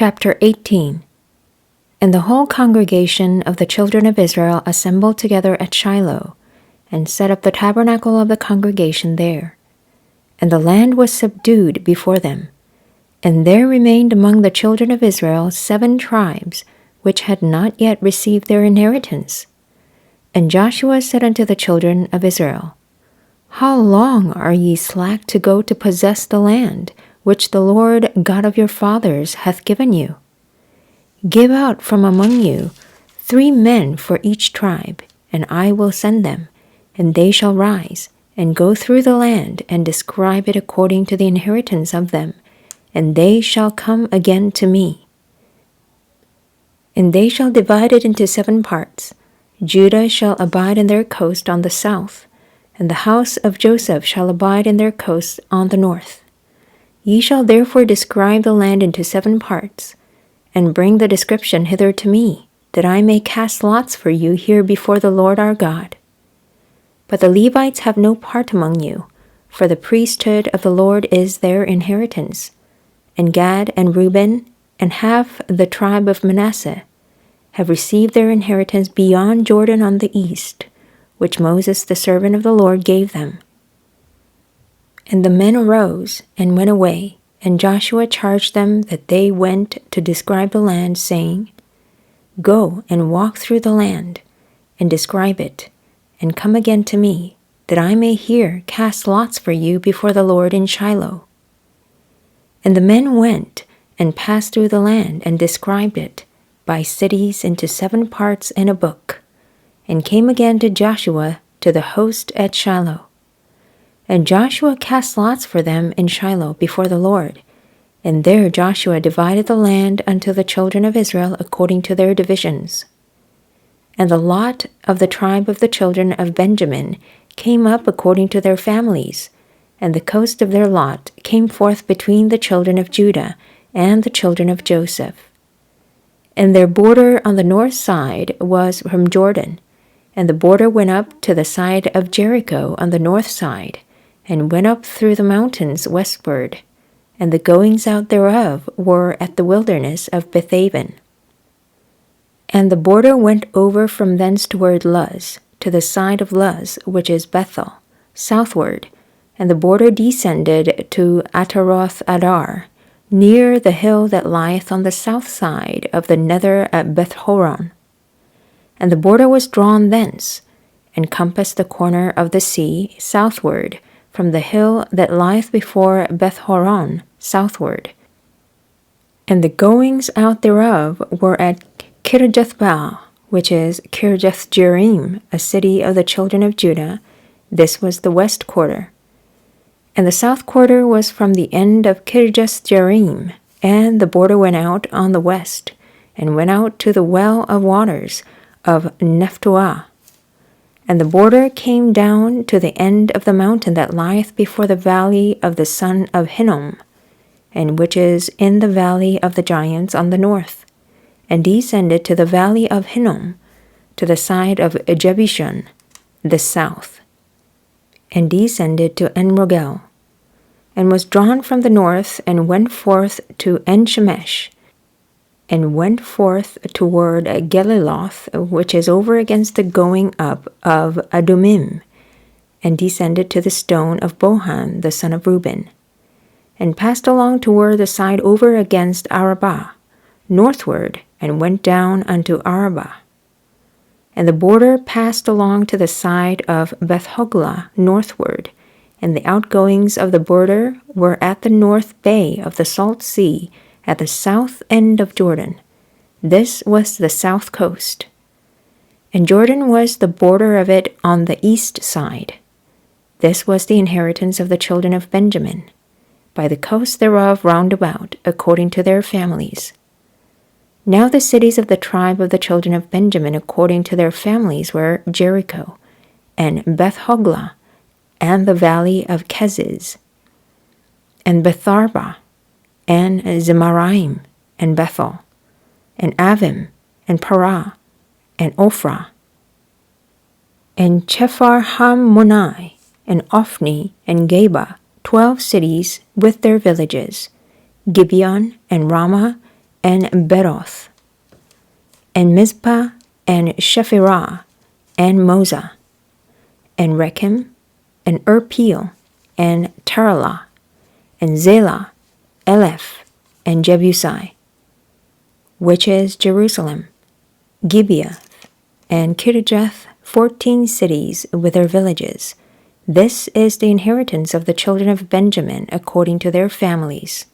Chapter 18. And the whole congregation of the children of Israel assembled together at Shiloh, and set up the tabernacle of the congregation there. And the land was subdued before them. And there remained among the children of Israel 7 tribes, which had not yet received their inheritance. And Joshua said unto the children of Israel, How long are ye slack to go to possess the land, which the Lord God of your fathers hath given you? Give out from among you 3 men for each tribe, and I will send them, and they shall rise, and go through the land, and describe it according to the inheritance of them, and they shall come again to me. And they shall divide it into 7 parts. Judah shall abide in their coast on the south, and the house of Joseph shall abide in their coast on the north. Ye shall therefore describe the land into 7 parts, and bring the description hither to me, that I may cast lots for you here before the Lord our God. But the Levites have no part among you, for the priesthood of the Lord is their inheritance. And Gad and Reuben, and half the tribe of Manasseh, have received their inheritance beyond Jordan on the east, which Moses the servant of the Lord gave them. And the men arose and went away, and Joshua charged them that they went to describe the land, saying, Go and walk through the land, and describe it, and come again to me, that I may here cast lots for you before the Lord in Shiloh. And the men went and passed through the land, and described it by cities into 7 parts in a book, and came again to Joshua to the host at Shiloh. And Joshua cast lots for them in Shiloh before the Lord. And there Joshua divided the land unto the children of Israel according to their divisions. And the lot of the tribe of the children of Benjamin came up according to their families, and the coast of their lot came forth between the children of Judah and the children of Joseph. And their border on the north side was from Jordan, and the border went up to the side of Jericho on the north side, and went up through the mountains westward, and the goings out thereof were at the wilderness of Bethaven. And the border went over from thence toward Luz, to the side of Luz, which is Bethel, southward, and the border descended to Ataroth Adar, near the hill that lieth on the south side of the nether at Bethhoron. And the border was drawn thence, and compassed the corner of the sea southward, from the hill that lieth before Bethhoron southward. And the goings out thereof were at Kirjathbaal, which is Kirjathjearim, a city of the children of Judah. This was the west quarter. And the south quarter was from the end of Kirjathjearim, and the border went out on the west, and went out to the well of waters of Nephtoah. And the border came down to the end of the mountain that lieth before the valley of the son of Hinnom, and which is in the valley of the giants on the north, and descended to the valley of Hinnom, to the side of Jebishon, the south, and descended to Enrogel, and was drawn from the north, and went forth to Enshemesh, and went forth toward Geliloth, which is over against the going up of Adumim, and descended to the stone of Bohan the son of Reuben, and passed along toward the side over against Arabah, northward, and went down unto Arabah. And the border passed along to the side of Beth-hoglah northward, and the outgoings of the border were at the north bay of the salt sea, at the south end of Jordan. This was the south coast. And Jordan was the border of it on the east side. This was the inheritance of the children of Benjamin, by the coast thereof round about, according to their families. Now the cities of the tribe of the children of Benjamin according to their families were Jericho, and Beth-hoglah, and the valley of Keziz, and Betharba, and Zemaraim, and Bethel, and Avim, and Parah, and Ophrah, and Chephar-Hammonai, and Ophni, and Geba, 12 cities with their villages, Gibeon, and Ramah, and Beroth, and Mizpah, and Shephirah, and Moza, and Rechem, and Peel, and Taralah, and Zelah, Eleph, and Jebusai, which is Jerusalem, Gibeah, and Kirjath, 14 cities with their villages. This is the inheritance of the children of Benjamin according to their families.